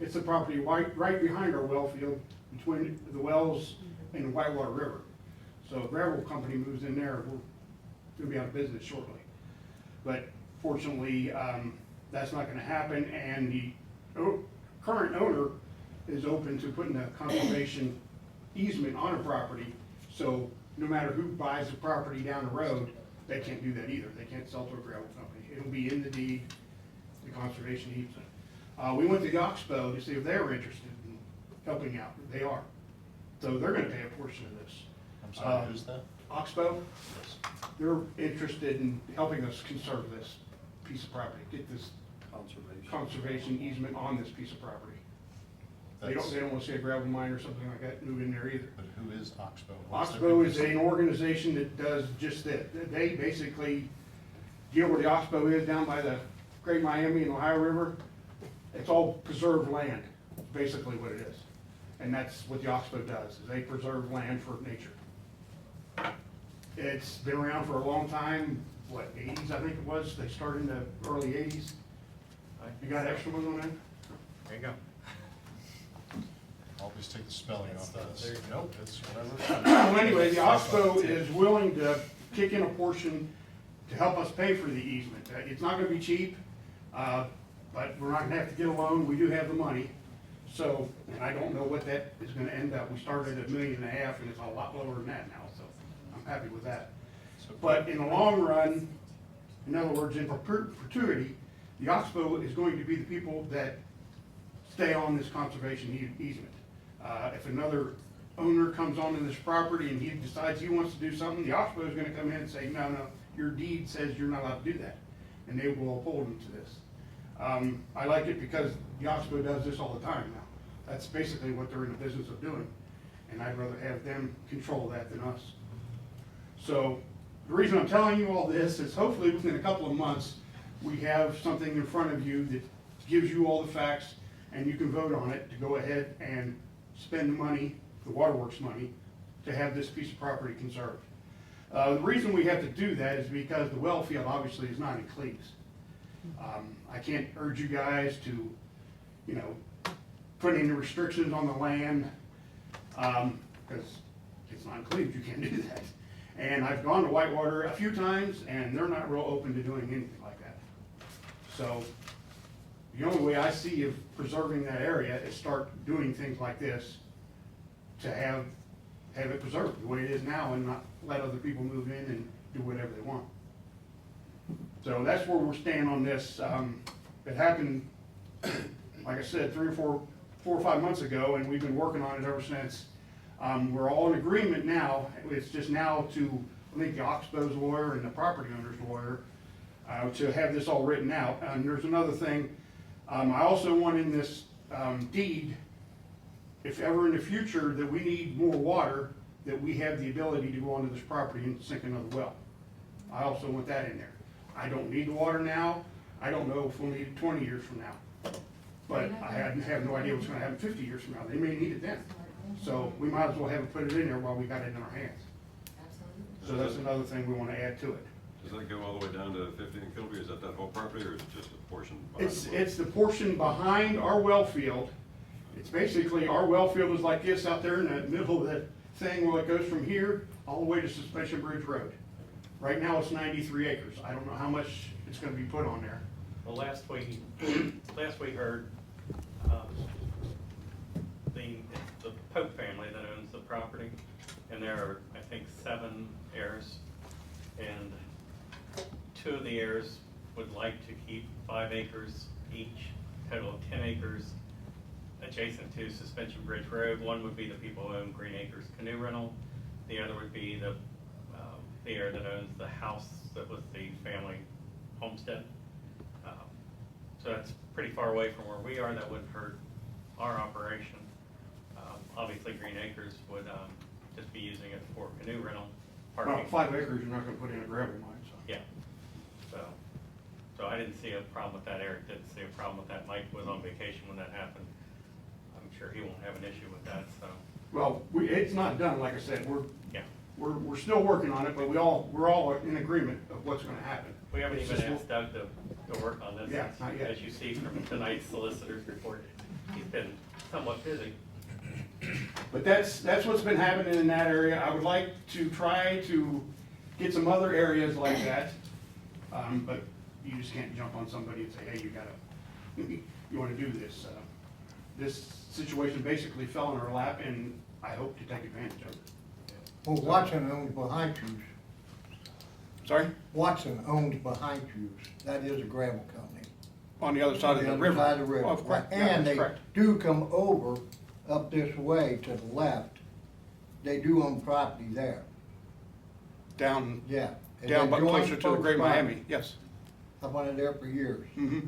It's the property right behind our well field, between the wells and the Whitewater River. So a gravel company moves in there, we're gonna be out of business shortly. But fortunately, that's not gonna happen, and the current owner is open to putting a conservation easement on a property, so no matter who buys the property down the road, they can't do that either. They can't sell to a gravel company. It'll be in the deed, the conservation easement. We went to the Oxbow to see if they were interested in helping out. They are. So they're gonna pay a portion of this. I'm sorry, who's that? Oxbow, Yes. they're interested in helping us conserve this piece of property, get this conservation easement on this piece of property. They don't want to see a gravel mine or something like that move in there either. But who is Oxbow? What's their Oxbow is business? an organization that does just that. They basically, you know where the Oxbow is, down by the Great Miami and Ohio River? It's all preserved land, basically what it is. And that's what the Oxbow does, is they preserve land for nature. It's been around for a long time, what, 80s I think it was? They started in the early 80s. You got extra ones on that? There you go. Always take the spelling off that. There you go. Nope, it's whatever. Well, anyway, the Oxbow is willing to kick in a portion to help us pay for the easement. It's not gonna be cheap, but we're not gonna have to get a loan, we do have the money. So, and I don't know what that is gonna end up. We started at $1.5 million and it's a lot lower than that now, so I'm happy with that. So- But in the long run, in other words, in perpetuity, the Oxbow is going to be the people that stay on this conservation easement. If another owner comes onto this property and he decides he wants to do something, the Oxbow is gonna come in and say, no, your deed says you're not allowed to do that. And they will uphold him to this. I like it because the Oxbow does this all the time now. That's basically what they're in the business of doing. And I'd rather have them control that than us. So the reason I'm telling you all this is hopefully within a couple of months, we have something in front of you that gives you all the facts and you can vote on it to go ahead and spend the money, the waterworks money, to have this piece of property conserved. The reason we have to do that is because the well field obviously is not in Cleves. I can't urge you guys to, put any restrictions on the land, because it's not in Cleves, you can't do that. And I've gone to Whitewater a few times, and they're not real open to doing anything like that. So, the only way I see of preserving that area is start doing things like this to have it preserved the way it is now and not let other people move in and do whatever they want. So that's where we're staying on this. It happened, like I said, 4 or 5 months ago, and we've been working on it ever since. We're all in agreement now. It's just now to, I think, the Oxbow's lawyer and the property owner's lawyer to have this all written out. And there's another thing. I also want in this deed, if ever in the future that we need more water, that we have the ability to go onto this property and sink another well. I also want that in there. I don't need the water now. I don't know if we'll need it 20 years from now. But I have no idea what's gonna happen 50 years from now. They may need it then. So we might as well have it put it in there while we got it in our hands. So that's another thing we wanna add to it. Does that go all the way down to 15 Kilby? Is that whole property, or is it just a portion? behind the well? It's the portion behind our well field. It's basically, our well field is like this out there in the middle of that thing where it goes from here all the way to Suspension Bridge Road. Right now it's 93 acres. I don't know how much it's gonna be put on there. Well, last we heard, the Pope family that owns the property, and there are, I think, 7 heirs, and 2 of the heirs would like to keep 5 acres each, total of 10 acres adjacent to Suspension Bridge Road. One would be the people who own Green Acres Canoe Rental. The other would be the heir that owns the house that was the family homestead. So that's pretty far away from where we are. That wouldn't hurt our operation. Obviously, Green Acres would just be using it for canoe rental. Parking. About 5 acres, you're not gonna put in a gravel mine, so. Yeah. So I didn't see a problem with that. Eric didn't see a problem with that. Mike was on vacation when that happened. I'm sure he won't have an issue with that, so. Well, it's not done, like I said, Yeah. we're still working on it, but we're all in agreement of what's gonna happen. We haven't It's even just- asked Doug to work on this. Yeah, not yet. As you see from tonight's solicitor's report, he's been somewhat busy. But that's what's been happening in that area. I would like to try to get some other areas like that. But you just can't jump on somebody and say, hey, you wanna do this. This situation basically fell in our lap, and I hope to take advantage of it. Well, Watson owns behind you. Sorry? Watson owns behind you. That is a gravel company. On the other side of the river? Side of the river. Oh, correct. Yeah, And that's they correct. do come over up this way to the left. They do own property there. Down, Yeah. And down they but join closer to the folks' Great property. Miami, yes. I've wanted there for years. Mm-hmm.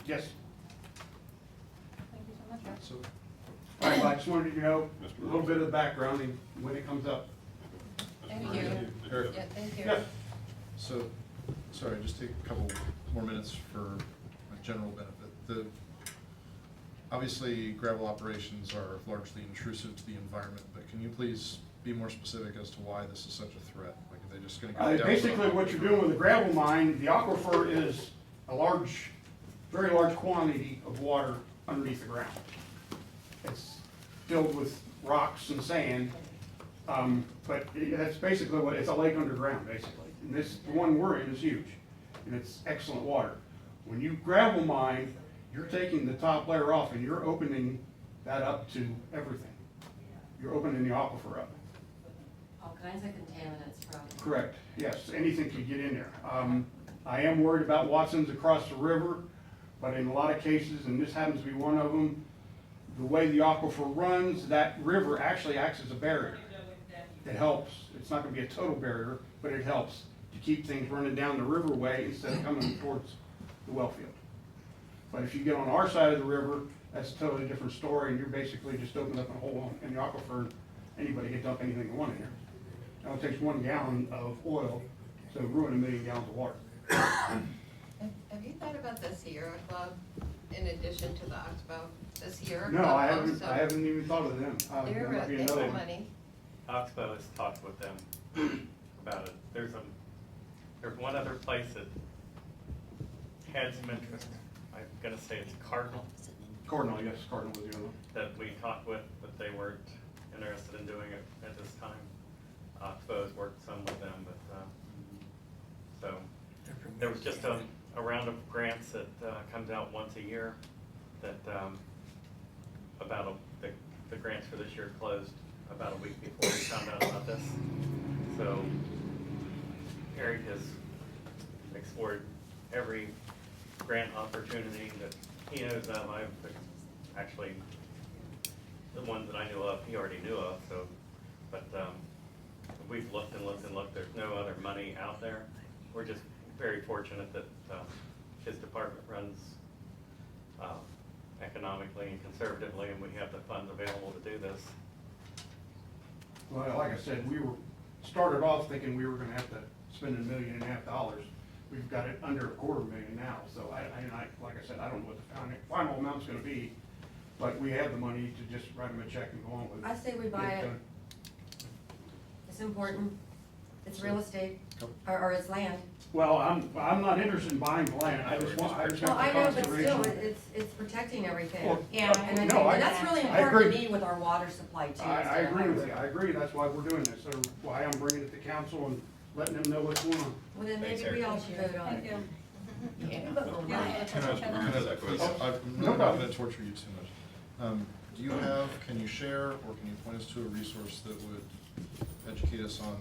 Yes. Thank you so much, Rick. So, All right, well, I just wanted to know a little bit of the background and when it comes up. Thank you. Eric, Yeah, thank you. Yeah. so, sorry, just take a couple more minutes for a general benefit. Obviously, gravel operations are largely intrusive to the environment, but can you please be more specific as to why this is such a threat? Like, are they just gonna go down? Basically, what you're doing with the gravel mine, the aquifer is a large, very large quantity of water underneath the ground. It's filled with rocks and sand, but that's basically what, it's a lake underground, basically. And this, the one we're in is huge, and it's excellent water. When you gravel mine, you're taking the top layer off and you're opening that up to everything. You're opening the aquifer up. All kinds of contaminants from. Correct, yes, anything could get in there. I am worried about Watson's across the river, but in a lot of cases, and this happens to be one of them, the way the aquifer runs, that river actually acts as a barrier. It helps, it's not gonna be a total barrier, but it helps to keep things running down the riverway instead of coming towards the well field. But if you get on our side of the river, that's a totally different story, and you're basically just opening up a hole in the aquifer, and anybody can dump anything they want in there. Now, it takes 1 gallon of oil to ruin 1 million gallons of water. Have you thought about the Sierra Club in addition to the Oxbow? The Sierra No, Club I haven't, also- I haven't even thought of them. That They're, might be they another have one. money. Oxbow has talked with them about it. There's one other place that had some interest. I'm gonna say it's Cardinal, Cardinal, yes, Cardinal was the other one. that we talked with, but they weren't interested in doing it at this time. Oxbow has worked some with them, but, so, there was just a round of grants that, comes out once a year that, the grants for this year closed about a week before we found out about this. So, Eric has explored every grant opportunity that he knows of. Actually, the ones that I knew of, he already knew of, so, but, we've looked and looked and looked, there's no other money out there. We're just very fortunate that, his department runs, economically and conservatively, and we have the funds available to do this. Well, like I said, we started off thinking we were gonna have to spend $1.5 million. We've got it under $250,000 now, so like I said, I don't know what the final amount's gonna be, but we have the money to just write them a check and go on with it. I say we buy it. It's important. It's real estate, or it's land. Well, I'm not interested in buying the land, I just want Well, the I know, but conservation. still, it's protecting everything. Well, And I think no, that's really I important to agree. me with our water supply too. I instead of agree with our- you, I agree, that's why we're doing this, so why I'm bringing it to council and letting them know what's going on. Well, then Thanks, maybe we Eric. all should vote on it. Yeah. Can I I'm No not problem. gonna torture you too much. Do you have, can you share, or can you point us to a resource that would educate us on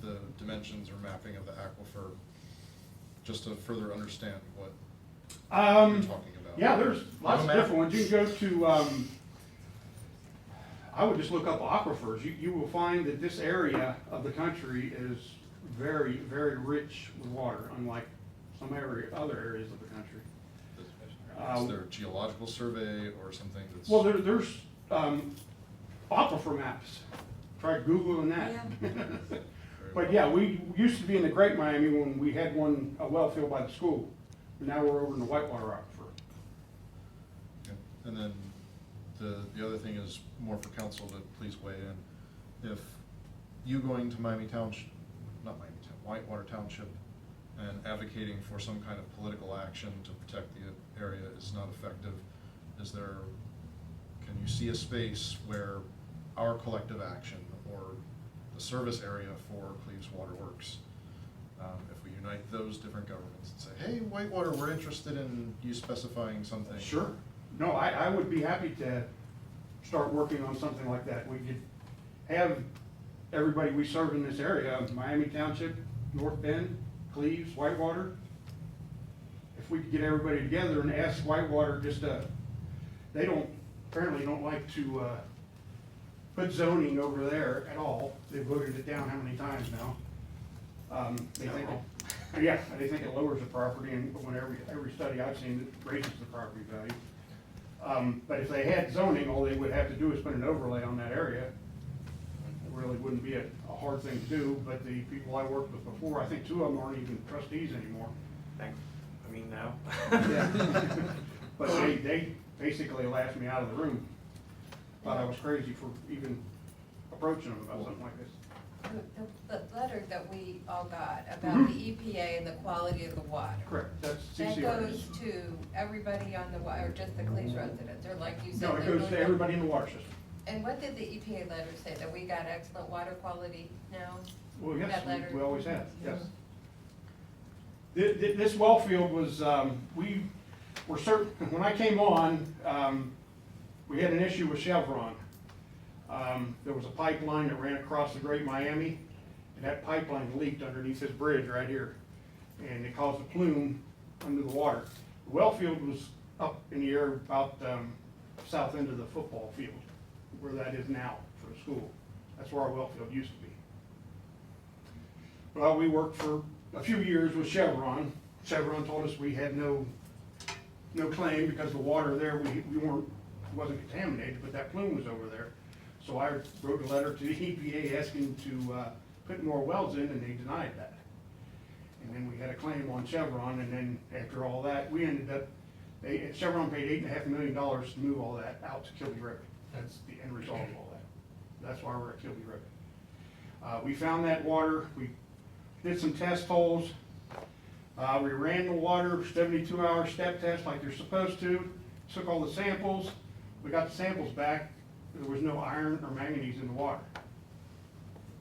the dimensions or mapping of the aquifer, just to further understand what you're talking about? Yeah, there's lots of map? different ones. You can go to, I would just look up aquifers. You will find that this area of the country is very, very rich with water, unlike some other areas of the country. Is there a geological survey or something that's? Well, there's aquifer maps. Try Googling that. Yeah. But yeah, we used to be in the Great Miami when we had a well field by the school. And now we're over in the Whitewater Aquifer. Okay. And then the other thing is more for council to please weigh in. If you going to Miami Township, not Miami Town, Whitewater Township, and advocating for some kind of political action to protect the area is not effective, Can you see a space where our collective action or the service area for Cleves Water Works, if we unite those different governments and say, hey, Whitewater, we're interested in you specifying something. Sure. No, I would be happy to start working on something like that. We could have everybody we serve in this area, Miami Township, North Bend, Cleves, Whitewater. If we could get everybody together and ask Whitewater they apparently don't like to, put zoning over there at all. They voted it down how many times now? They think they think it lowers the property, and when every study I've seen, it raises the property value. But if they had zoning, all they would have to do is put an overlay on that area. It really wouldn't be a hard thing to do, but the people I worked with before, I think 2 of them aren't even trustees anymore. Thanks, I mean, now. But they basically laughed me out of the room. Thought I was crazy for even approaching them about something like this. The letter that we all got about Mhm. the EPA and the quality of the water. Correct, that's That CCR. goes to everybody on the water, or just the Cleves residents, or like you said? No, it they goes really to don't- everybody in the water system. And what did the EPA letter say, that we got excellent water quality now? Well, yes, That letter? we always have, yes. This well field was, we were certain, when I came on, we had an issue with Chevron. There was a pipeline that ran across the Great Miami, and that pipeline leaked underneath this bridge right here. And it caused a plume under the water. The well field was up in the air about, south end of the football field, where that is now for the school. That's where our well field used to be. Well, we worked for a few years with Chevron. Chevron told us we had no claim because the water there, wasn't contaminated, but that plume was over there. So I wrote a letter to the EPA asking to put more wells in, and they denied that. And then we had a claim on Chevron, and then after all that, we ended up, Chevron paid $8.5 million to move all that out to Kilby River. That's the end result of all that. That's why we're at Kilby River. We found that water, we did some test holes. We ran the water 72-hour step test like they're supposed to, took all the samples. We got the samples back, there was no iron or manganese in the water.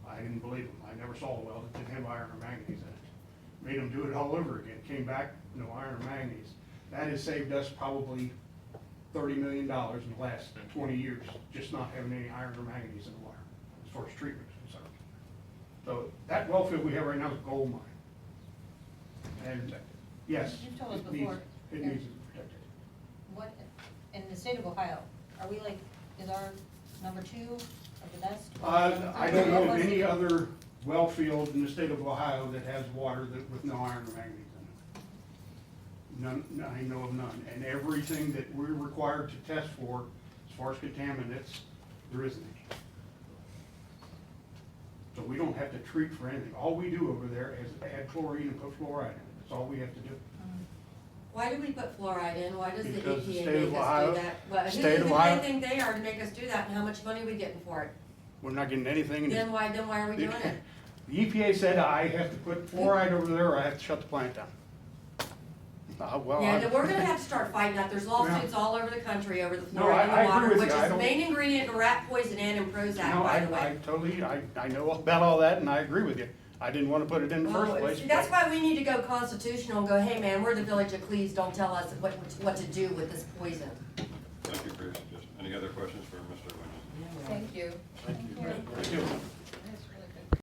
I didn't believe them. I never saw a well that didn't have iron or manganese in it. Made them do it all over again. Came back, no iron or manganese. That has saved us probably $30 million in the last 20 years, just not having any iron or manganese in the water, as far as treatment is concerned. So that well field we have right now is a gold mine. And, yes. You've told us it needs- before. It needs to be protected. What, in the state of Ohio, are we like, is our number 2 of the best? I don't know of any other well field in the state of Ohio that has water with no iron or manganese in it. None, I know of none. And everything that we're required to test for, as far as contaminants, there isn't any. So we don't have to treat for anything. All we do over there is add chlorine and put fluoride in it. That's all we have to do. Why do we put fluoride in? Why does the Because the EPA state of make us Ohio- do that? Well, state who of do they Ohio- think they are to make us do that, and how much money are we getting for it? We're not getting anything. Then why are we doing it? The EPA said I have to put fluoride over there or I have to shut the plant down. Well, Yeah, then we're gonna have to start fighting that. There's lawsuits Yeah. all over the country over the No, fluoride in I the water, agree with which you. I is the don't- main ingredient in rat poison and in Prozac, No, by the I way. totally, I know about all that and I agree with you. I didn't want to put it in the first Well, place. see, that's why we need to go constitutional and go, hey, man, we're the village of Cleves, don't tell us what to do with this poison. Thank you for your suggestion. Any other questions for Mr. Winhusen? Thank you. Thank you.